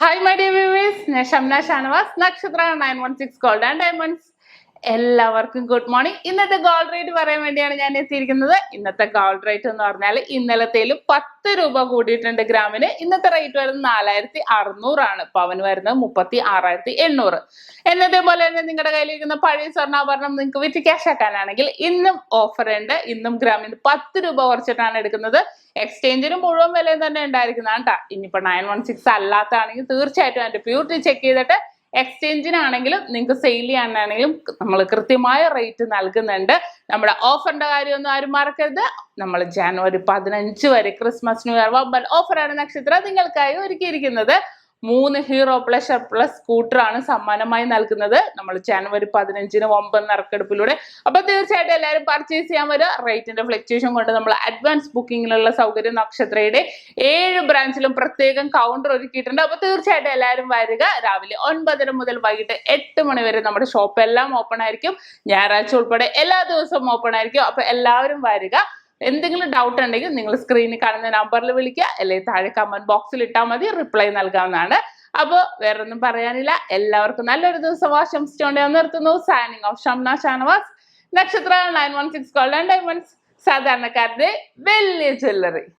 Hi my dear viewers, ഞാൻ ഷംന ഷാനവാസ് നക്ഷത്ര 916 gold and diamonds. എല്ലാവർക്കും ഗുഡ് മോർണിംഗ്. ഇന്നത്തെ ഗോൾഡ് റേറ്റ് പറയാൻ വേണ്ടിയാണ് ഞാൻ എത്തിയിരിക്കുന്നത്. ഇന്നത്തെ ഗോൾഡ് റേറ്റ് എന്ന് പറഞ്ഞാൽ ഇന്നലത്തേലും 10 രൂപ കൂടിയിട്ടുണ്ട് ഗ്രാമിന്. ഇന്നത്തെ റേറ്റ് വരുന്നത് 4600 ആണ്. പവന് വരുന്നത് 36800. എന്നതേപോലെ തന്നെ നിങ്ങളുടെ കയ്യിലിരിക്കുന്ന പഴയ സ്വർണ്ണാഭരണം നിങ്ങൾക്ക് വിറ്റ് ക്യാഷ് ആക്കാനാണെങ്കിൽ ഇന്നും ഓഫർ ഉണ്ട്. ഇന്നും ഗ്രാമിന് 10 രൂപ കുറച്ചിട്ടാണ് എടുക്കുന്നത്. എക്സ്ചേഞ്ചിന് മുഴുവൻ വിലയും തന്നെ ഉണ്ടായിരിക്കുന്നതാണ് കേട്ടോ. ഇനിയിപ്പോ 916 അല്ലാത്താണെങ്കിൽ തീർച്ചയായിട്ടും അതിന്റെ പ്യൂരിറ്റി ചെക്ക് ചെയ്തിട്ട് എക്സ്ചേഞ്ചിനാണെങ്കിലും നിങ്ങൾക്ക് സെയിൽ ചെയ്യാനാണെങ്കിലും നമ്മൾ കൃത്യമായ റേറ്റ് നൽകുന്നുണ്ട്. നമ്മുടെ ഓഫറിന്റെ കാര്യമൊന്നും ആരും മറക്കരുത്. നമ്മൾ ജനുവരി 15 വരെ ക്രിസ്മസ് ന്യൂ ഇയർ വമ്പൻ ഓഫറാണ് നക്ഷത്ര നിങ്ങൾക്കായി ഒരുക്കിയിരിക്കുന്നത്. 3 ഹീറോ പ്ലസ് സ്കൂട്ടറാണ് സമ്മാനമായി നൽകുന്നത്. നമ്മൾ ജനുവരി 15 വമ്പൻ നറുക്കെടുപ്പിലൂടെ. അപ്പൊ തീർച്ചയായിട്ടും എല്ലാവരും പർച്ചേസ് ചെയ്യാൻ വരിക. റേറ്റിന്റെ ഫ്ലക്ച്വേഷൻ കൊണ്ട് നമ്മൾ അഡ്വാൻസ് ബുക്കിങ്ങിനുള്ള സൗകര്യം നക്ഷത്രയുടെ 7 ബ്രാഞ്ചിലും പ്രത്യേകം കൗണ്ടർ ഒരുക്കിയിട്ടുണ്ട്. അപ്പൊ തീർച്ചയായിട്ടും എല്ലാവരും വരിക. രാവിലെ 9:30 മുതൽ വൈകിട്ട് 8 മണി വരെ നമ്മുടെ ഷോപ്പ് എല്ലാം ഓപ്പൺ ആയിരിക്കും. ഞായറാഴ്ച ഉൾപ്പെടെ എല്ലാ ദിവസവും ഓപ്പൺ ആയിരിക്കും. അപ്പൊ എല്ലാവരും വരിക. എന്തെങ്കിലും ഡൗട്ട് ഉണ്ടെങ്കിൽ നിങ്ങൾ സ്ക്രീനിൽ കാണുന്ന നമ്പറിൽ വിളിക്കുക, അല്ലെങ്കിൽ താഴെ കമന്റ് ബോക്സിൽ ഇട്ടാൽ മതി, റിപ്ലൈ നൽകാവുന്നതാണ്. അപ്പോൾ വേറൊന്നും പറയാനില്ല. എല്ലാവർക്കും നല്ലൊരു ദിവസം ആശംസിച്ചുകൊണ്ട് ഞാൻ നിർത്തുന്നു. സൈനിങ് ഓഫ് ഷംന ഷാനവാസ്, നക്ഷത്ര 916 ഗോൾഡ് ആൻഡ് ഡയമണ്ട്സ്, സാധാരണക്കാരുടെ വലിയ ജ്വല്ലറി.